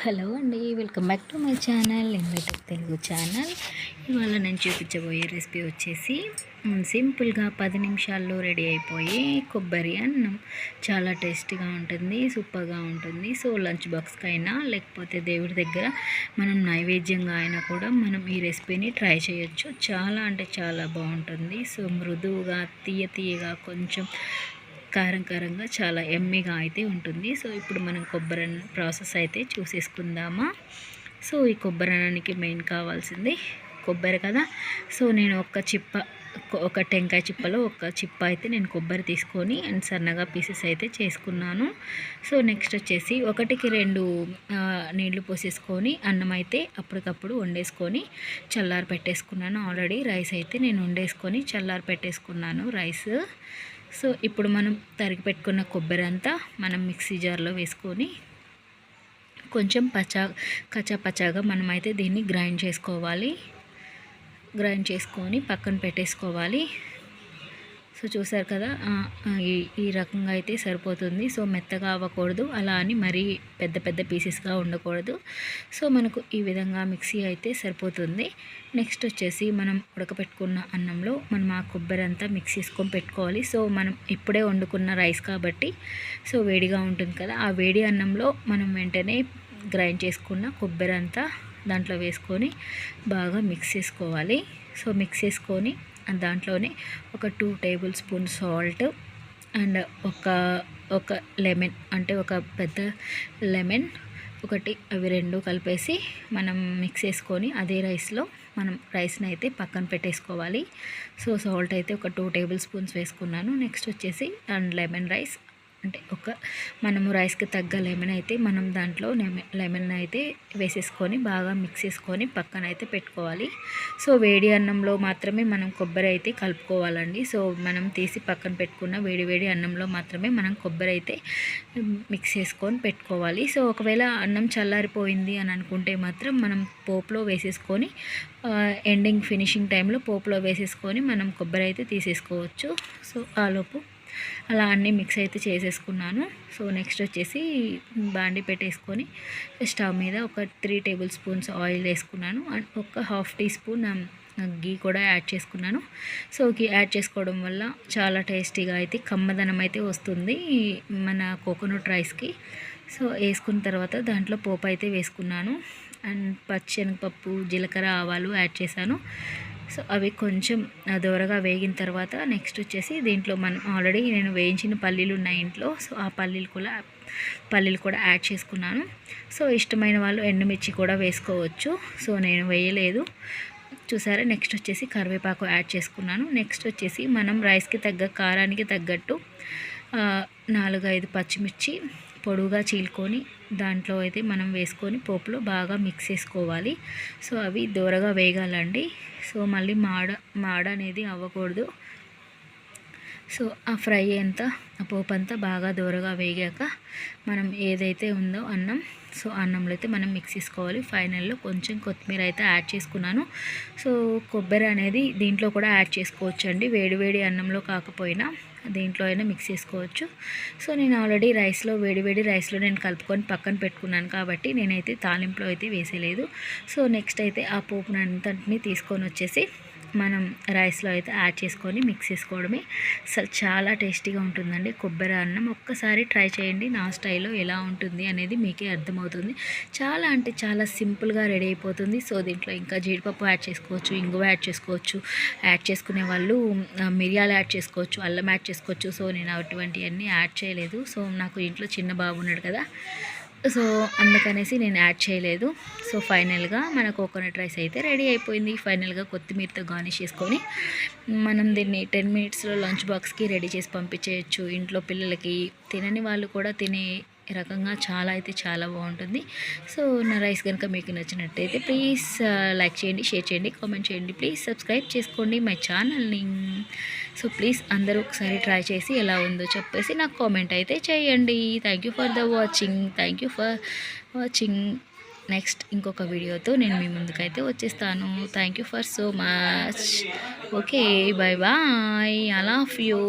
Hello అండి, welcome back to my channel invited Telugu channel. ఇవాళ నేను చూపించబోయే రెసిపీ వచ్చేసి సింపుల్గా 10 నిమిషాల్లో రెడీ అయిపోయే కొబ్బరి అన్నం. చాలా టేస్టీగా ఉంటుంది, సూపర్గా ఉంటుంది. సో లంచ్ బాక్స్కి అయినా లేకపోతే దేవుడి దగ్గర మనం నైవేద్యంగా అయినా కూడా మనం ఈ రెసిపీని ట్రై చేయొచ్చు. చాలా అంటే చాలా బాగుంటుంది. సో మృదువుగా తీయగా కొంచెం కారంగా చాలా ఎమ్మీగా అయితే ఉంటుంది. సో ఇప్పుడు మనం కొబ్బరి ప్రాసెస్ అయితే చూసేసుకుందామా. సో ఈ కొబ్బరి అన్నానికి మెయిన్ కావాల్సింది కొబ్బరి కదా. సో నేను ఒక టెంకాయ చిప్పలో ఒక చిప్ప అయితే నేను కొబ్బరి తీసుకొని అండ్ సన్నగా పీసెస్ అయితే చేసుకున్నాను. సో నెక్స్ట్ వచ్చేసి 1కి 2 నీళ్లు పోసేసుకొని అన్నం అయితే అప్పటికప్పుడు వండేసుకొని చల్లారి పెట్టేసుకున్నాను. ఆల్రెడీ రైస్ అయితే నేను వండేసుకొని చల్లారి పెట్టేసుకున్నాను రైస్. సో ఇప్పుడు మనం తరిగి పెట్టుకున్న కొబ్బరి అంతా మనం మిక్సీ జార్లో వేసుకొని కొంచెం కచ్చాపచ్చాగా మనమైతే దీన్ని గ్రైండ్ చేసుకొని పక్కన పెట్టేసుకోవాలి. సో చూసారు కదా, ఈ రకంగా అయితే సరిపోతుంది. సో మెత్తగా అవ్వకూడదు, అలా అని మరీ పెద్ద పీసెస్గా ఉండకూడదు. సో మనకు ఈ విధంగా మిక్సీ అయితే సరిపోతుంది. నెక్స్ట్ వచ్చేసి మనం ఉడకపెట్టుకున్న అన్నంలో మనం ఆ కొబ్బరి అంతా మిక్స్ చేసుకొని పెట్టుకోవాలి. సో మనం ఇప్పుడే వండుకున్న రైస్ కాబట్టి సో వేడిగా ఉంటుంది కదా, ఆ వేడి అన్నంలో మనం వెంటనే గ్రైండ్ చేసుకున్న కొబ్బరి అంతా దాంట్లో వేసుకొని బాగా మిక్స్ చేసుకోవాలి. సో మిక్స్ చేసుకొని దాంట్లోనే ఒక 2 టేబుల్ స్పూన్ సాల్ట్ అండ్ ఒక లెమన్, అంటే ఒక పెద్ద లెమన్ ఒకటి, అవి 2 కలిపేసి మనం మిక్స్ చేసుకొని అదే రైస్లో మనం రైస్ని అయితే పక్కన పెట్టేసుకోవాలి. సో సాల్ట్ అయితే ఒక 2 టేబుల్ స్పూన్స్ వేసుకున్నాను. నెక్స్ట్ వచ్చేసి అండ్ లెమన్ రైస్, అంటే మనము రైస్కి తగ్గ లెమన్ అయితే మనం దాంట్లో లెమన్ అయితే వేసేసుకొని బాగా మిక్స్ చేసుకొని పక్కన అయితే పెట్టుకోవాలి. సో వేడి అన్నంలో మాత్రమే మనం కొబ్బరి అయితే కలుపుకోవాలండి. సో మనం తీసి పక్కన పెట్టుకున్న వేడి అన్నంలో మాత్రమే మనం కొబ్బరి అయితే మిక్స్ చేసుకొని పెట్టుకోవాలి. సో ఒకవేళ అన్నం చల్లారిపోయింది అని అనుకుంటే మాత్రం మనం పోపులో వేసేసుకొని ఫినిషింగ్ టైంలో పోపులో వేసేసుకొని మనం కొబ్బరి అయితే తీసేసుకోవచ్చు. సో ఆలోపు అలా అన్నీ మిక్స్ అయితే చేసేసుకున్నాను. సో నెక్స్ట్ వచ్చేసి బాండి పెట్టేసుకొని స్టవ్ మీద ఒక 3 టేబుల్ స్పూన్స్ ఆయిల్ వేసుకున్నాను అండ్ ఒక 1/2 టీ స్పూన్ గీ కూడా యాడ్ చేసుకున్నాను. సో గీ యాడ్ చేసుకోవడం వల్ల చాలా టేస్టీగా అయితే కమ్మదనం అయితే వస్తుంది మన కోకోనట్ రైస్కి. సో వేసుకున్న తర్వాత దాంట్లో పోపు అయితే వేసుకున్నాను అండ్ పచ్చెనగపప్పు, జీలకర్ర, ఆవాలు యాడ్ చేశాను. సో అవి కొంచెం దోరగా వేగిన తర్వాత నెక్స్ట్ వచ్చేసి దీంట్లో మనం ఆల్రెడీ నేను వేయించిన పల్లీలు ఉన్నాయి ఇంట్లో. సో ఆ పల్లీలు కూడా యాడ్ చేసుకున్నాను. సో ఇష్టమైన వాళ్ళు ఎండుమిర్చి కూడా వేసుకోవచ్చు. సో నేను వేయలేదు, చూసారా. నెక్స్ట్ వచ్చేసి కరివేపాకు యాడ్ చేసుకున్నాను. నెక్స్ట్ వచ్చేసి మనం రైస్కి కారానికి తగ్గట్టు 4-5 పచ్చిమిర్చి పొడుగా చీల్కొని దాంట్లో అయితే మనం వేసుకొని పోపులో బాగా మిక్స్ చేసుకోవాలి. సో అవి దోరగా వేగాలండి. సో మళ్ళీ మాడ అనేది అవ్వకూడదు. సో ఆ ఫ్రై అంతా, ఆ పోపు అంతా బాగా దోరగా వేగాక మనం ఏదైతే ఉందో అన్నం, సో అన్నంలో అయితే మనం మిక్స్ చేసుకోవాలి. ఫైనల్లో కొంచెం కొత్తిమీర అయితే యాడ్ చేసుకున్నాను. సో కొబ్బరి అనేది దీంట్లో కూడా యాడ్ చేసుకోవచ్చు అండి, వేడి అన్నంలో కాకపోయినా దీంట్లో అయినా మిక్స్ చేసుకోవచ్చు. సో నేను ఆల్రెడీ వేడి రైస్లో నేను కలుపుకొని పక్కన పెట్టుకున్నాను కాబట్టి నేనైతే తాలింపులో అయితే వేసేలేదు. సో నెక్స్ట్ అయితే ఆ పోపును అంతటిని తీసుకొని వచ్చేసి మనం రైస్లో అయితే యాడ్ చేసుకొని మిక్స్ చేసుకోవడమే. అసలు చాలా టేస్టీగా ఉంటుందండి కొబ్బరి అన్నం. ఒక్కసారి ట్రై చేయండి, నా స్టైల్లో ఎలా ఉంటుంది అనేది మీకే అర్థమవుతుంది. చాలా అంటే చాలా సింపుల్గా రెడీ అయిపోతుంది. సో దీంట్లో ఇంకా జీడిపప్పు యాడ్ చేసుకోవచ్చు, ఇంగువ యాడ్ చేసుకోవచ్చు, యాడ్ చేసుకునే వాళ్ళు మిరియాలు యాడ్ చేసుకోవచ్చు, అల్లం యాడ్ చేసుకోవచ్చు. సో నేను అటువంటివన్నీ యాడ్ చేయలేదు. సో నాకు ఇంట్లో చిన్న బాబు ఉన్నాడు కదా, సో అందుకనేసి నేను యాడ్ చేయలేదు. సో ఫైనల్గా మన కోకోనట్ రైస్ అయితే రెడీ అయిపోయింది. ఫైనల్గా కొత్తిమీరతో గార్నిష్ చేసుకొని మనం దీన్ని 10 మినిట్స్లో లంచ్ బాక్స్కి రెడీ చేసి పంపించేయచ్చు. ఇంట్లో పిల్లలకి తినని వాళ్ళు కూడా తినే రకంగా చాలా బాగుంటుంది. సో నా రైస్ కనుక మీకు నచ్చినట్టయితే ప్లీజ్ లైక్ చేయండి, షేర్ చేయండి, కామెంట్ చేయండి. ప్లీజ్ సబ్స్క్రైబ్ చేసుకోండి మై ఛానల్ని. సో ప్లీజ్ అందరూ ఒకసారి ట్రై చేసి ఎలా ఉందో చెప్పేసి నాకు కామెంట్ అయితే చేయండి. Thank you for watching. Next ఇంకొక వీడియోతో నేను మీ ముందుకైతే వచ్చేస్తాను. Thank you for so much. Okay, bye. I love you.